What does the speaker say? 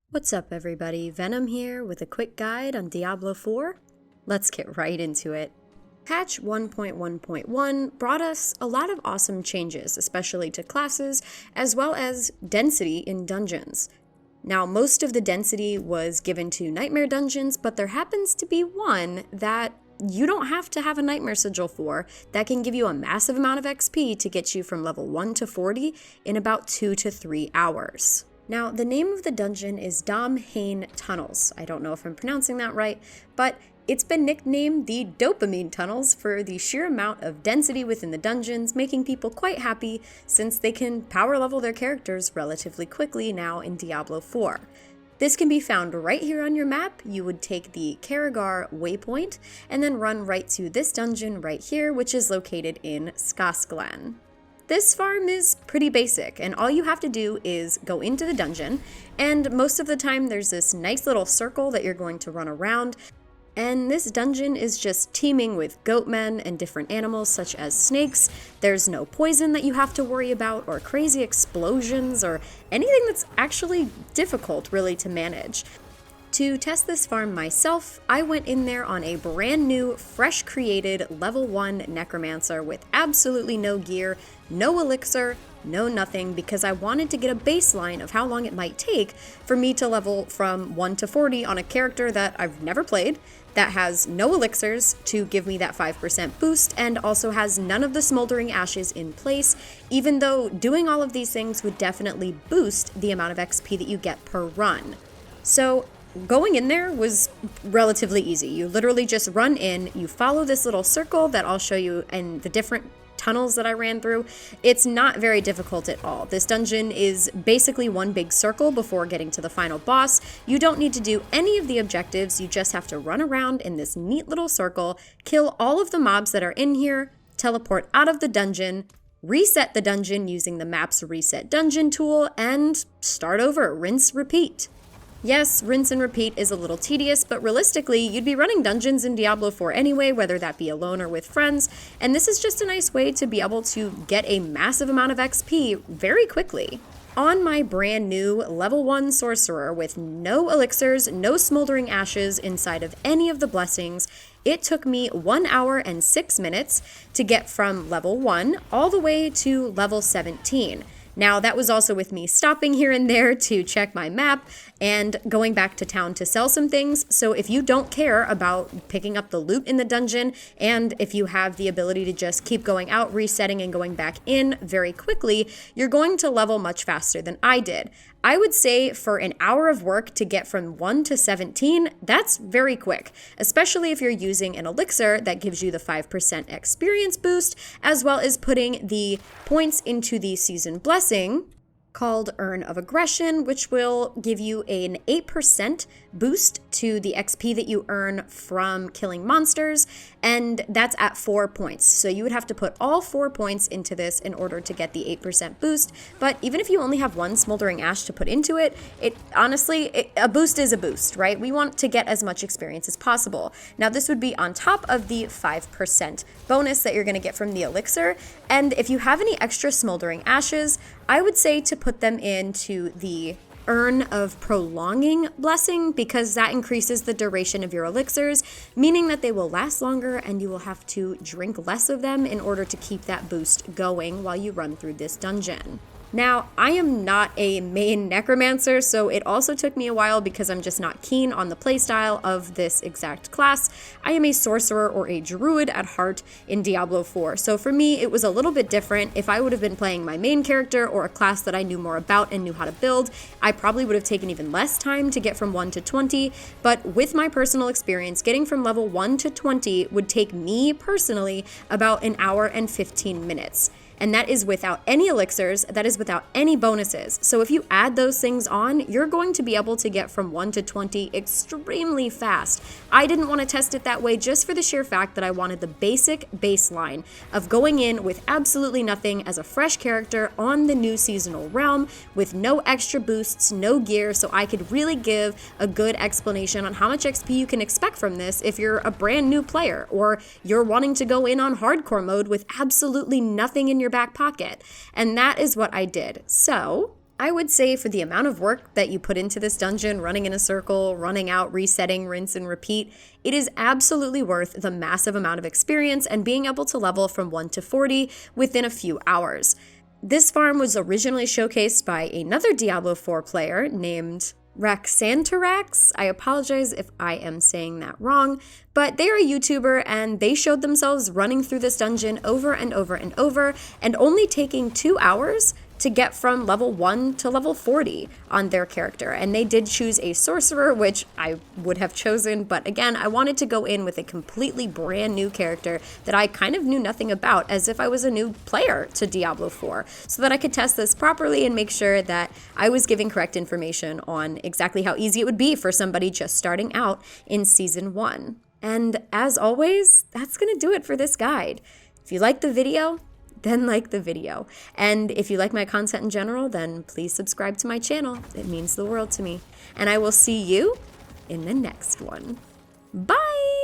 What's up everybody, Venom here with a quick guide on Diablo 4. Let's get right into it. Patch 1.1.1 brought us a lot of awesome changes, especially to classes, as well as density in dungeons. Now, most of the density was given to Nightmare dungeons, but there happens to be one that you don't have to have a Nightmare sigil for that can give you a massive amount of XP to get you from level 1 to 40 in about 2 to 3 hours. Now, the name of the dungeon is Domhainne Tunnels. I don't know if I'm pronouncing that right, but it's been nicknamed the Dopamine Tunnels for the sheer amount of density within the dungeons, making people quite happy since they can power level their characters relatively quickly now in Diablo 4. This can be found right here on your map. You would take the Karagar waypoint and then run right to this dungeon right here, which is located in Scosglen. This farm is pretty basic, and all you have to do is go into the dungeon, and most of the time there's this nice little circle that you're going to run around, and this dungeon is just teeming with goatmen and different animals such as snakes. There's no poison that you have to worry about, or crazy explosions, or anything that's actually difficult really to manage. To test this farm myself, I went in there on a brand new, fresh created level 1 Necromancer with absolutely no gear, no elixir, no nothing, because I wanted to get a baseline of how long it might take for me to level from 1 to 40 on a character that I've never played, that has no elixirs to give me that 5% boost, and also has none of the smoldering ashes in place, even though doing all of these things would definitely boost the amount of XP that you get per run. So going in there was relatively easy. You literally just run in, you follow this little circle that I'll show you in the different tunnels that I ran through. It's not very difficult at all. This dungeon is basically one big circle before getting to the final boss. You don't need to do any of the objectives. You just have to run around in this neat little circle, kill all of the mobs that are in here, teleport out of the dungeon, reset the dungeon using the map's reset dungeon tool, and start over. Rinse, repeat. Yes, rinse and repeat is a little tedious, but realistically, you'd be running dungeons in Diablo 4 anyway, whether that be alone or with friends, and this is just a nice way to be able to get a massive amount of XP very quickly. On my brand new level 1 sorcerer with no elixirs, no smoldering ashes inside of any of the blessings, it took me 1 hour and 6 minutes to get from level 1 all the way to level 17. Now, that was also with me stopping here and there to check my map and going back to town to sell some things. So if you don't care about picking up the loot in the dungeon, and if you have the ability to just keep going out, resetting, and going back in very quickly, you're going to level much faster than I did. I would say for an hour of work to get from 1 to 17, that's very quick, especially if you're using an elixir that gives you the 5% experience boost, as well as putting the points into the season blessing called Urn of Agression, which will give you an 8% boost to the XP that you earn from killing monsters, and that's at 4 points. So you would have to put all 4 points into this in order to get the 8% boost, but even if you only have one smoldering ash to put into it, a boost is a boost, right? We want to get as much experience as possible. Now, this would be on top of the 5% bonus that you're going to get from the elixir, and if you have any extra smoldering ashes, I would say to put them into the Urn of Prolonging blessing, because that increases the duration of your elixirs, meaning that they will last longer and you will have to drink less of them in order to keep that boost going while you run through this dungeon. Now, I am not a main necromancer, so it also took me a while because I'm just not keen on the playstyle of this exact class. I am a sorcerer or a druid at heart in Diablo 4, so for me it was a little bit different. If I would have been playing my main character or a class that I knew more about and knew how to build, I probably would have taken even less time to get from 1 to 20, but with my personal experience, getting from level 1 to 20 would take me personally about an hour and 15 minutes. And that is without any elixirs, that is without any bonuses. So if you add those things on, you're going to be able to get from 1 to 20 extremely fast. I didn't want to test it that way just for the sheer fact that I wanted the basic baseline of going in with absolutely nothing as a fresh character on the new seasonal realm with no extra boosts, no gear, so I could really give a good explanation on how much XP you can expect from this if you're a brand new player or you're wanting to go in on hardcore mode with absolutely nothing in your back pocket. And that is what I did. So I would say for the amount of work that you put into this dungeon, running in a circle, running out, resetting, rinse, and repeat, it is absolutely worth the massive amount of experience and being able to level from 1 to 40 within a few hours. This farm was originally showcased by another Diablo 4 player named Raxx. I apologize if I am saying that wrong, but they are a YouTuber and they showed themselves running through this dungeon over and over and over and only taking 2 hours to get from level 1 to level 40 on their character. And they did choose a sorcerer, which I would have chosen, but again, I wanted to go in with a completely brand new character that I kind of knew nothing about, as if I was a new player to Diablo 4, so that I could test this properly and make sure that I was giving correct information on exactly how easy it would be for somebody just starting out in Season 1. And as always, that's gonna do it for this guide. If you like the video, then like the video. And if you like my content in general, then please subscribe to my channel. It means the world to me. And I will see you in the next one. Bye!